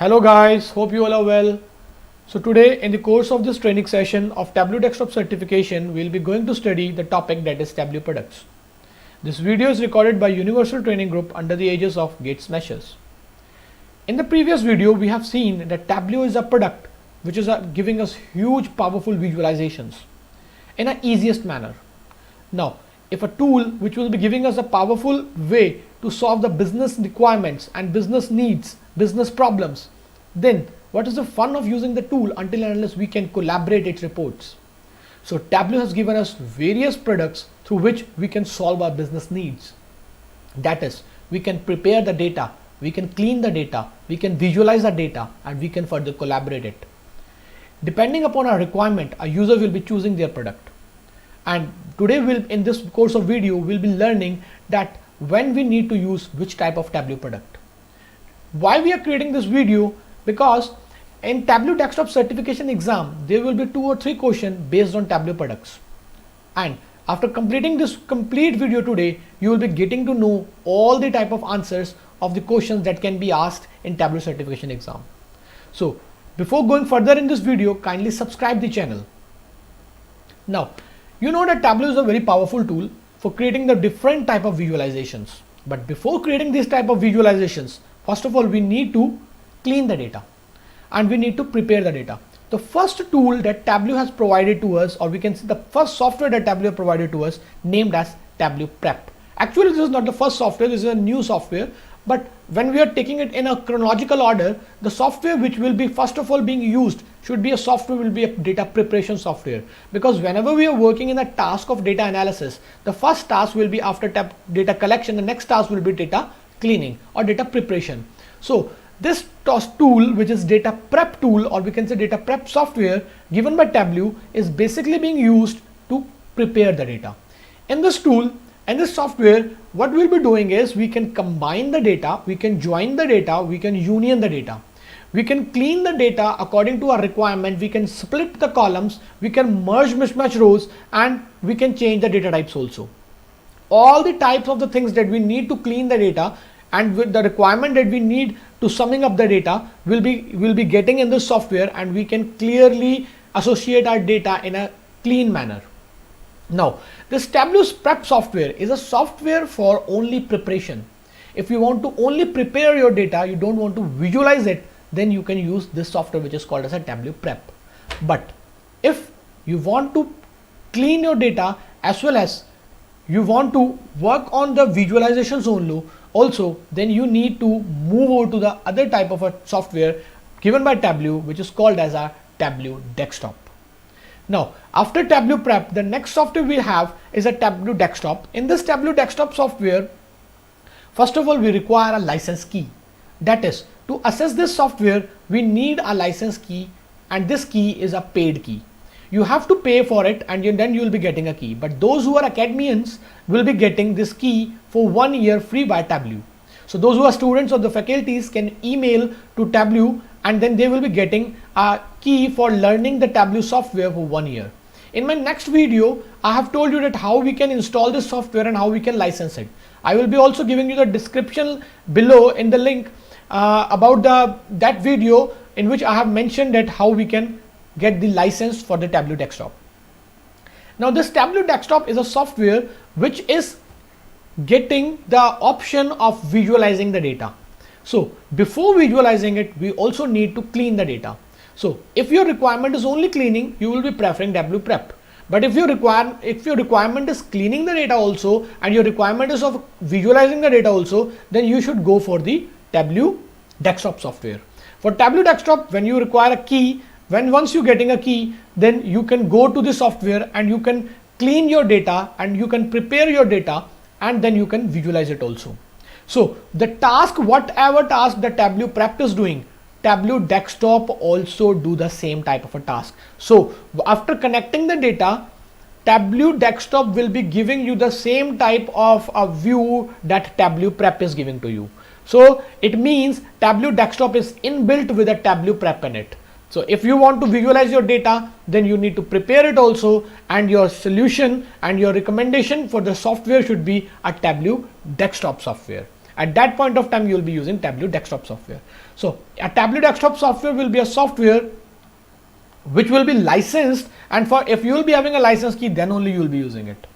Hello guys, hope you all are well. So today in the course of this training session of Tableau Desktop Certification, we'll be going to study the topic that is Tableau Products. This video is recorded by Universal Training Group under the aegis of Gates Meshers. In the previous video, we have seen that Tableau is a product which is giving us huge powerful visualizations in an easiest manner. Now, if a tool which will be giving us a powerful way to solve the business requirements and business needs, business problems, then what is the fun of using the tool until and unless we can collaborate its reports? So Tableau has given us various products through which we can solve our business needs. That is, we can prepare the data, we can clean the data, we can visualize the data, and we can further collaborate it. Depending upon our requirement, a user will be choosing their product. And today in this course of video, we'll be learning that when we need to use which type of Tableau product. Why we are creating this video? Because in Tableau Desktop Certification exam, there will be 2 or 3 questions based on Tableau products. And after completing this complete video today, you will be getting to know all the type of answers of the questions that can be asked in Tableau Certification exam. So before going further in this video, kindly subscribe the channel. Now, you know that Tableau is a very powerful tool for creating the different type of visualizations. But before creating this type of visualizations, first of all, we need to clean the data and we need to prepare the data. The first tool that Tableau has provided to us, or we can say the first software that Tableau provided to us, named as Tableau Prep. Actually, this is not the first software, this is a new software. But when we are taking it in a chronological order, the software which will be first of all being used should be a data preparation software. Because whenever we are working in the task of data analysis, the first task will be after data collection, the next task will be data cleaning or data preparation. So this tool, which is data prep tool, or we can say data prep software given by Tableau, is basically being used to prepare the data. In this tool and this software, what we'll be doing is we can combine the data, we can join the data, we can union the data. We can clean the data according to our requirement, we can split the columns, we can merge mismatch rows, and we can change the data types also. All the types of the things that we need to clean the data and with the requirement that we need to summing up the data will be getting in this software, and we can clearly associate our data in a clean manner. Now, this Tableau Prep software is a software for only preparation. If you want to only prepare your data, you don't want to visualize it, then you can use this software which is called as a Tableau Prep. But if you want to clean your data as well as you want to work on the visualizations also, then you need to move over to the other type of a software given by Tableau, which is called as a Tableau Desktop. Now, after Tableau Prep, the next software we have is a Tableau Desktop. In this Tableau Desktop software, first of all, we require a license key. That is, to access this software, we need a license key, and this key is a paid key. You have to pay for it, and then you will be getting a key. But those who are academicians will be getting this key for 1 year free by Tableau. So those who are students or the faculties can email to Tableau, and then they will be getting a key for learning the Tableau software for 1 year. In my next video, I have told you that how we can install this software and how we can license it. I will be also giving you the description below in the link about that video in which I have mentioned that how we can get the license for the Tableau Desktop. Now, this Tableau Desktop is a software which is getting the option of visualizing the data. So before visualizing it, we also need to clean the data. So if your requirement is only cleaning, you will be preferring Tableau Prep. But if your requirement is cleaning the data also, and your requirement is of visualizing the data also, then you should go for the Tableau Desktop software. For Tableau Desktop, when you require a key, once you're getting a key, then you can go to the software and you can clean your data and you can prepare your data, and then you can visualize it also. So the task, whatever task the Tableau Prep is doing, Tableau Desktop also do the same type of a task. So after connecting the data, Tableau Desktop will be giving you the same type of a view that Tableau Prep is giving to you. So it means Tableau Desktop is inbuilt with a Tableau Prep in it. So if you want to visualize your data, then you need to prepare it also, and your solution and your recommendation for the software should be a Tableau Desktop software. At that point of time, you will be using Tableau Desktop software. So a Tableau Desktop software will be a software which will be licensed, and for if you will be having a license key, then only you will be using it.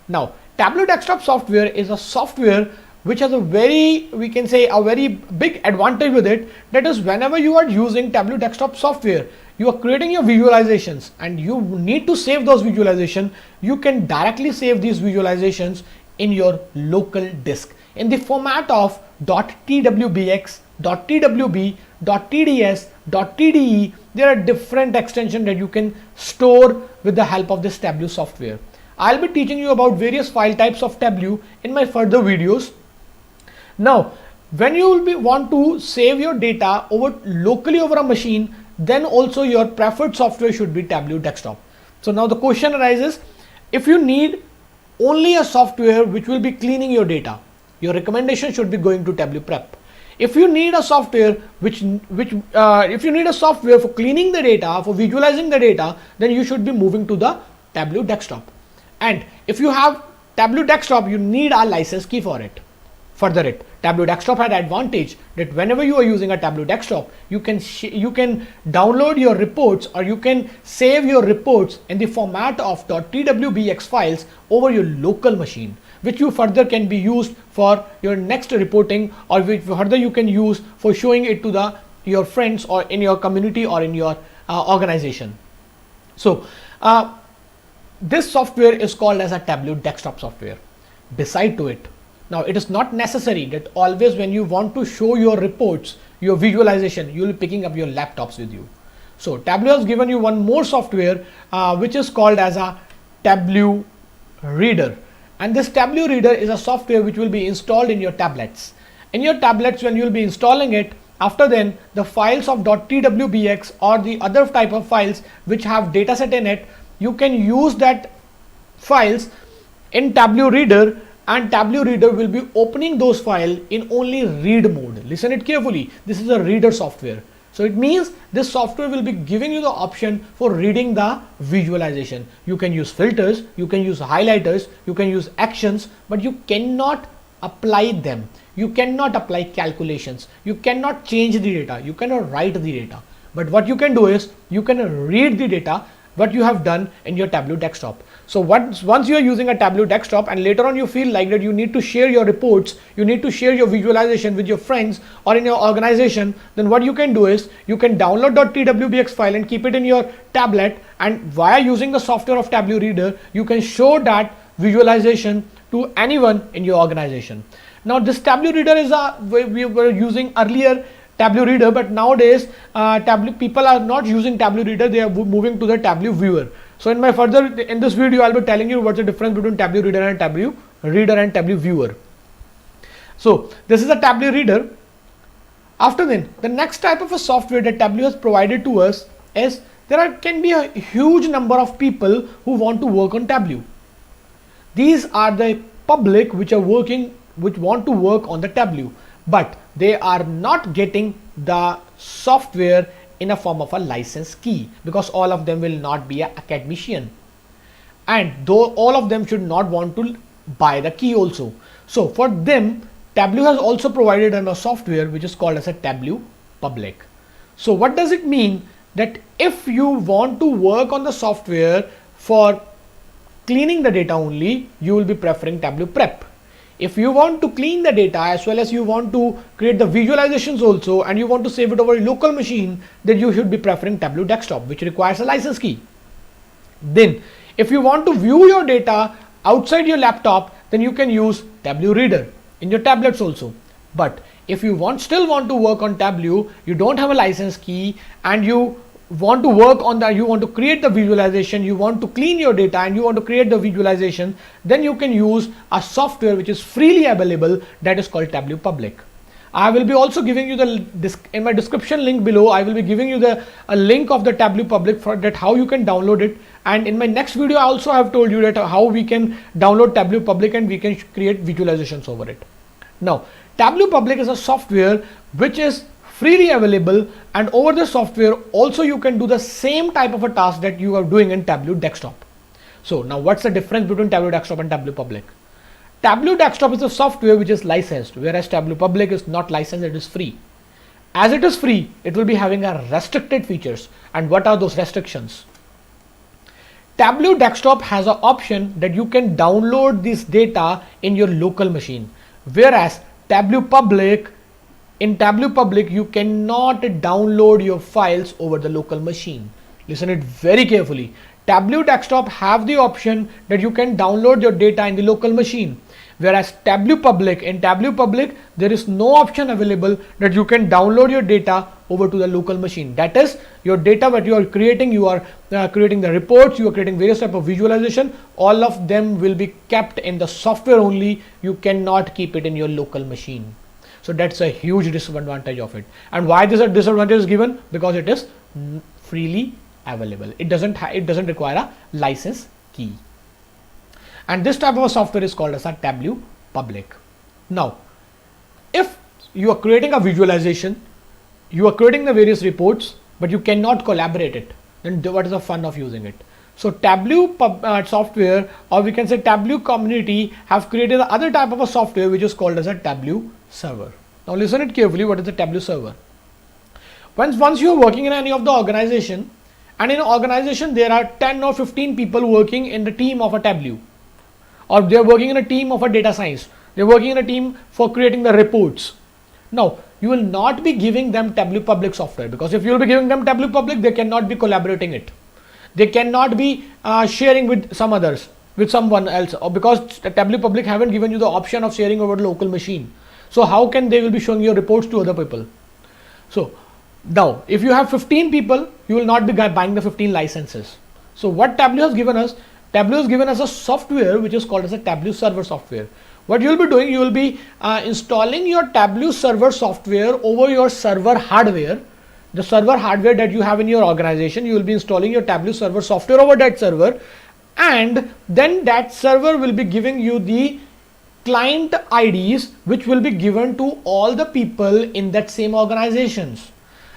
Now, Tableau Desktop software is a software which has a very, we can say, a very big advantage with it. That is, whenever you are using Tableau Desktop software, you are creating your visualizations and you need to save those visualizations. You can directly save these visualizations in your local disk in the format of .twbx, .twb, .tds, .tde. There are different extensions that you can store with the help of this Tableau software. I'll be teaching you about various file types of Tableau in my further videos. Now, when you will want to save your data locally over a machine, then also your preferred software should be Tableau Desktop. So now the question arises, if you need only a software which will be cleaning your data, your recommendation should be going to Tableau Prep. If you need a software if you need a software for cleaning the data, for visualizing the data, then you should be moving to the Tableau Desktop. And if you have Tableau Desktop, you need a license key for it. Further, Tableau Desktop had advantage that whenever you are using a Tableau Desktop, you can download your reports, or you can save your reports in the format of .twbx files over your local machine, which you further can be used for your next reporting, or which further you can use for showing it to your friends or in your community or in your organization. So this software is called as a Tableau Desktop software. Beside to it, now it is not necessary that always when you want to show your reports, your visualization, you will be picking up your laptops with you. So Tableau has given you one more software which is called as a Tableau Reader. And this Tableau Reader is a software which will be installed in your tablets. In your tablets, when you will be installing it, after then the files of .twbx or the other type of files which have dataset in it, you can use that files in Tableau Reader, and Tableau Reader will be opening those files in only read mode. Listen it carefully. This is a reader software. So it means this software will be giving you the option for reading the visualization. You can use filters, you can use highlighters, you can use actions, but you cannot apply them. You cannot apply calculations. You cannot change the data. You cannot write the data. But what you can do is you can read the data what you have done in your Tableau Desktop. So once you are using a Tableau Desktop and later on you feel like that you need to share your reports, you need to share your visualization with your friends or in your organization, then what you can do is you can download .twbx file and keep it in your tablet, and via using the software of Tableau Reader, you can show that visualization to anyone in your organization. Now this Tableau Reader is we were using earlier Tableau Reader, but nowadays people are not using Tableau Reader, they are moving to the Tableau Viewer. So in this video, I'll be telling you what's the difference between Tableau Reader and Tableau Viewer. So this is a Tableau Reader. After then, the next type of a software that Tableau has provided to us is can be a huge number of people who want to work on Tableau. These are the public which want to work on the Tableau, but they are not getting the software in a form of a license key, because all of them will not be an academician, and though all of them should not want to buy the key also. So for them, Tableau has also provided a software which is called as a Tableau Public. So what does it mean? That if you want to work on the software for cleaning the data only, you will be preferring Tableau Prep. If you want to clean the data as well as you want to create the visualizations also, and you want to save it over a local machine, then you should be preferring Tableau Desktop, which requires a license key. Then if you want to view your data outside your laptop, then you can use Tableau Reader in your tablets also. But if you still want to work on Tableau, you don't have a license key, and you want to work on that, you want to create the visualization, you want to clean your data and you want to create the visualization, then you can use a software which is freely available, that is called Tableau Public. I will be also giving you in my description link below, I will be giving you a link of the Tableau Public for that, how you can download it. And in my next video, I also have told you that how we can download Tableau Public and we can create visualizations over it. Now, Tableau Public is a software which is freely available, and over the software also you can do the same type of a task that you are doing in Tableau Desktop. So now what's the difference between Tableau Desktop and Tableau Public? Tableau Desktop is a software which is licensed, whereas Tableau Public is not licensed, it is free. As it is free, it will be having a restricted features. And what are those restrictions? Tableau Desktop has an option that you can download this data in your local machine, whereas Tableau Public, in Tableau Public, you cannot download your files over the local machine. Listen it very carefully. Tableau Desktop have the option that you can download your data in the local machine, whereas Tableau Public, in Tableau Public, there is no option available that you can download your data over to the local machine. That is, your data that you are creating, you are creating the reports, you are creating various type of visualization, all of them will be kept in the software only. You cannot keep it in your local machine. So that's a huge disadvantage of it. And why this disadvantage is given? Because it is freely available. It doesn't require a license key. And this type of a software is called as a Tableau Public. Now, if you are creating a visualization, you are creating the various reports, but you cannot collaborate it, then what is the fun of using it? So Tableau software, or we can say Tableau community, have created the other type of a software which is called as a Tableau Server. Now listen it carefully, what is the Tableau Server? Once you are working in any of the organization, and in an organization there are 10 or 15 people working in the team of a Tableau, or they are working in a team of a data science, they are working in a team for creating the reports. Now you will not be giving them Tableau Public software, because if you will be giving them Tableau Public, they cannot be collaborating it. They cannot be sharing with some others, with someone else, or because Tableau Public haven't given you the option of sharing over the local machine. So how can they will be showing your reports to other people? So now if you have 15 people, you will not be buying the 15 licenses. So what Tableau has given us? Tableau has given us a software which is called as a Tableau Server software. What you will be doing, you will be installing your Tableau Server software over your server hardware. The server hardware that you have in your organization, you will be installing your Tableau Server software over that server, and then that server will be giving you the client IDs which will be given to all the people in that same organizations.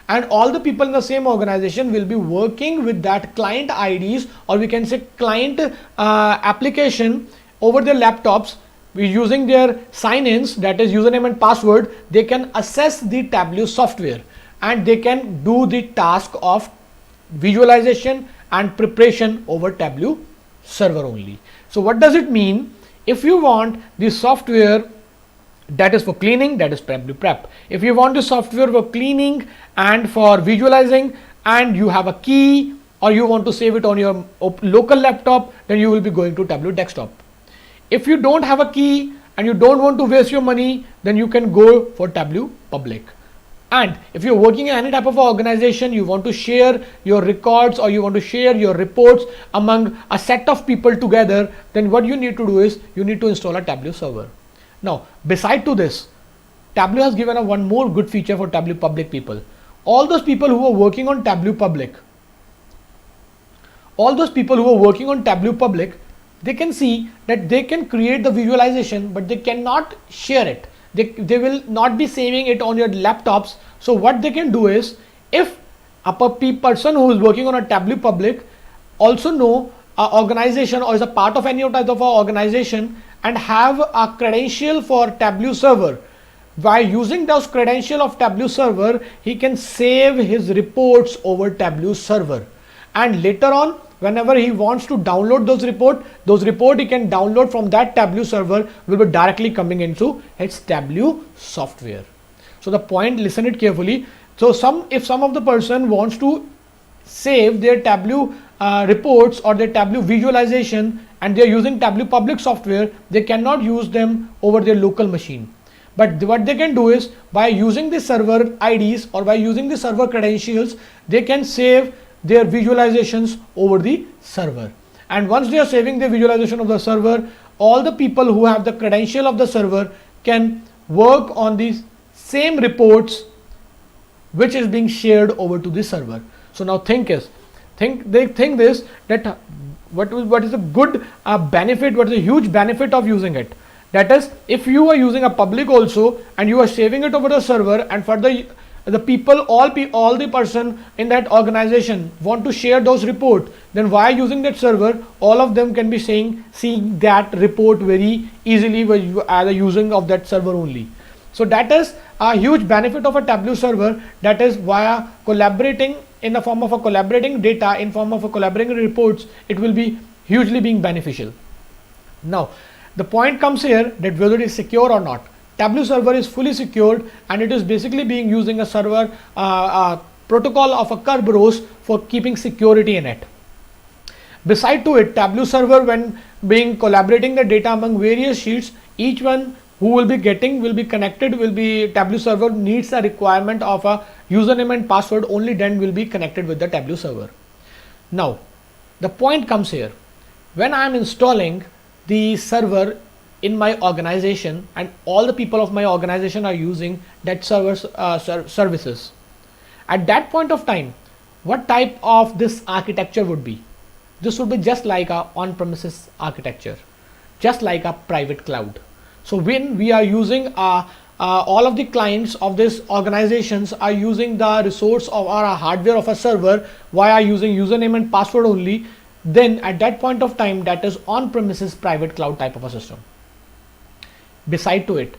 And all the people in the same organization will be working with that client IDs, or we can say client application over their laptops, using their sign-ins, that is username and password. They can access the Tableau software and they can do the task of visualization and preparation over Tableau Server only. So what does it mean? If you want the software that is for cleaning, that is Tableau Prep. If you want the software for cleaning and for visualizing, and you have a key, or you want to save it on your local laptop, then you will be going to Tableau Desktop. If you don't have a key and you don't want to waste your money, then you can go for Tableau Public. And if you're working in any type of organization, you want to share your records or you want to share your reports among a set of people together, then what you need to do is you need to install a Tableau Server. Now, beside to this, Tableau has given one more good feature for Tableau Public people. All those people who are working on Tableau Public, they can see that they can create the visualization, but they cannot share it. They will not be saving it on your laptops. So what they can do is, if a person who is working on a Tableau Public also know an organization or is a part of any type of organization and have a credential for Tableau Server, by using those credential of Tableau Server, he can save his reports over Tableau Server, and later on whenever he wants to download those report he can download from that Tableau Server, will be directly coming into its Tableau software. So the point, listen it carefully. So if some of the person wants to save their Tableau reports or their Tableau visualization and they are using Tableau Public software, they cannot use them over their local machine. But what they can do is, by using the server IDs or by using the server credentials, they can save their visualizations over the server. And once they are saving the visualization of the server, all the people who have the credential of the server can work on these same reports which is being shared over to the server. So now what is a good benefit, what is a huge benefit of using it? That is, if you are using a public also and you are saving it over the server, and further the people, all the person in that organization want to share those report, then why using that server, all of them can be seeing that report very easily as a using of that server only. So that is a huge benefit of a Tableau server, that is via collaborating in the form of a collaborating data, in form of a collaborating reports, it will be hugely being beneficial. Now the point comes here that whether it is secure or not. Tableau server is fully secured, and it is basically being using a server protocol of a Kerberos for keeping security in it. Beside to it, Tableau server, when being collaborating the data among various sheets, each one who will be connected Tableau server needs a requirement of a username and password, only then will be connected with the Tableau server. Now the point comes here, when I am installing the server in my organization and all the people of my organization are using that server's services, at that point of time, what type of this architecture would be? This would be just like a on-premises architecture, just like a private cloud. So when we are using all of the clients of this organizations are using the resource of our hardware of a server via using username and password only, then at that point of time, that is on-premises private cloud type of a system. Beside to it,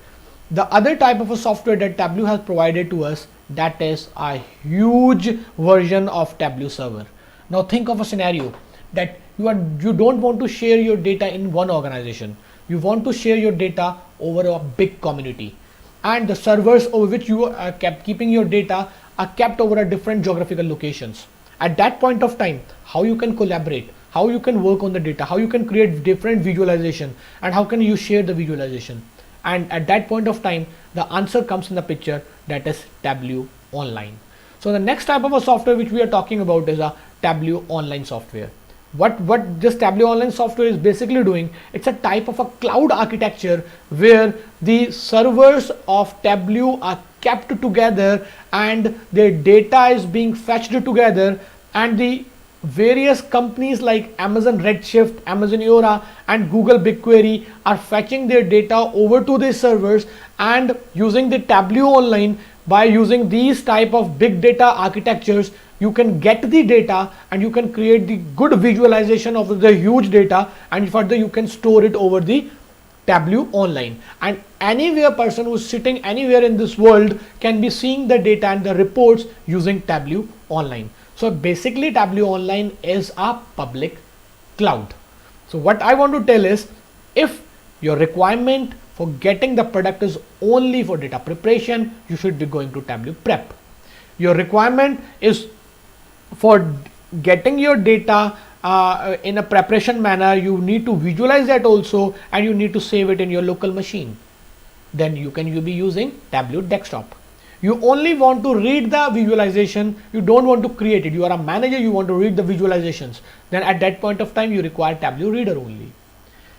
the other type of a software that Tableau has provided to us, that is a huge version of Tableau server. Now think of a scenario that you don't want to share your data in one organization. You want to share your data over a big community, and the servers over which you are keeping your data are kept over a different geographical locations. At that point of time, how you can collaborate, how you can work on the data, how you can create different visualization, and how can you share the visualization. And at that point of time, the answer comes in the picture, that is Tableau Online. So the next type of a software which we are talking about is a Tableau Online software. What this Tableau Online software is basically doing, it's a type of a cloud architecture where the servers of Tableau are kept together and their data is being fetched together, and the various companies like Amazon Redshift, Amazon Aura and Google BigQuery are fetching their data over to these servers, and using the Tableau Online, by using these type of big data architectures, you can get the data and you can create the good visualization of the huge data, and further you can store it over the Tableau Online, and anywhere person who is sitting anywhere in this world can be seeing the data and the reports using Tableau Online. So basically Tableau Online is a public cloud. So what I want to tell is, if your requirement for getting the product is only for data preparation, you should be going to Tableau Prep. Your requirement is for getting your data in a preparation manner, you need to visualize that also, and you need to save it in your local machine, then you'll be using Tableau Desktop. You only want to read the visualization, you don't want to create it. You are a manager, you want to read the visualizations, then at that point of time you require Tableau Reader only.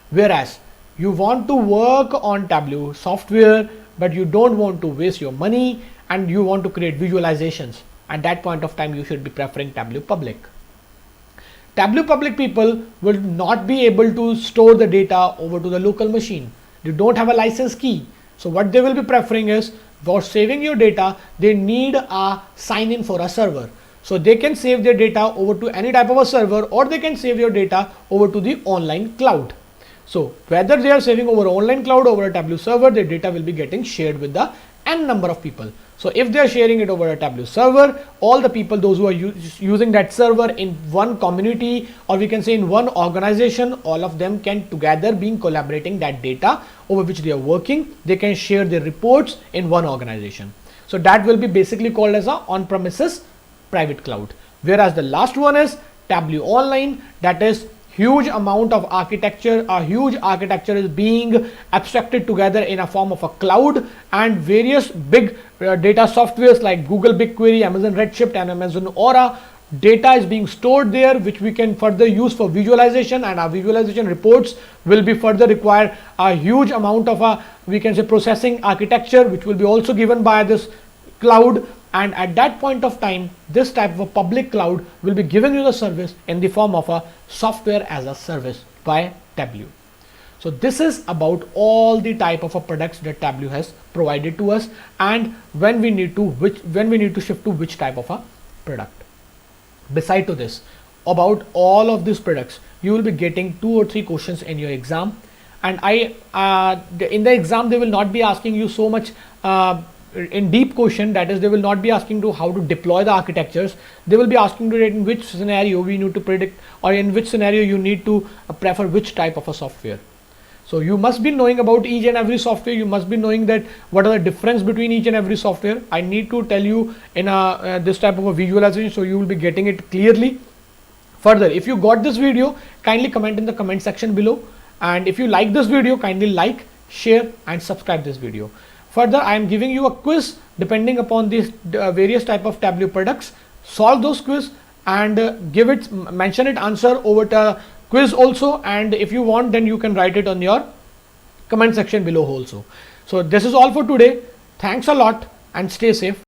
Whereas you want to work on Tableau software, but you don't want to waste your money and you want to create visualizations, at that point of time you should be preferring Tableau Public. Tableau Public people will not be able to store the data over to the local machine. They don't have a license key. So what they will be preferring is, for saving your data, they need a sign in for a server. So they can save their data over to any type of a server, or they can save your data over to the online cloud. So whether they are saving over online cloud, over a Tableau server, their data will be getting shared with the n number of people. So if they are sharing it over a Tableau server, all the people, those who are using that server in one community, or we can say in one organization, all of them can together being collaborating that data over which they are working. They can share their reports in one organization. So that will be basically called as a on-premises private cloud. Whereas the last one is Tableau Online, that is huge amount of architecture. A huge architecture is being abstracted together in a form of a cloud, and various big data softwares like Google BigQuery, Amazon Redshift and Amazon Aura, data is being stored there, which we can further use for visualization, and our visualization reports will be further require a huge amount of we can say processing architecture, which will be also given by this cloud. And at that point of time, this type of a public cloud will be giving you the service in the form of a software as a service by Tableau. So this is about all the type of products that Tableau has provided to us, and when we need to shift to which type of a product. Beside to this, about all of these products, you will be getting 2 or 3 questions in your exam, and in the exam they will not be asking you so much in deep question, that is, they will not be asking to how to deploy the architectures. They will be asking to in which scenario we need to predict, or in which scenario you need to prefer which type of a software. So you must be knowing about each and every software. You must be knowing that what are the difference between each and every software. I need to tell you in this type of a visualization, so you will be getting it clearly. Further, if you got this video, kindly comment in the comment section below, and if you like this video, kindly like, share and subscribe this video. Further, I am giving you a quiz depending upon these various type of Tableau products. Solve those quiz and mention it answer over the quiz also, and if you want, then you can write it on your comment section below also. So this is all for today. Thanks a lot and stay safe.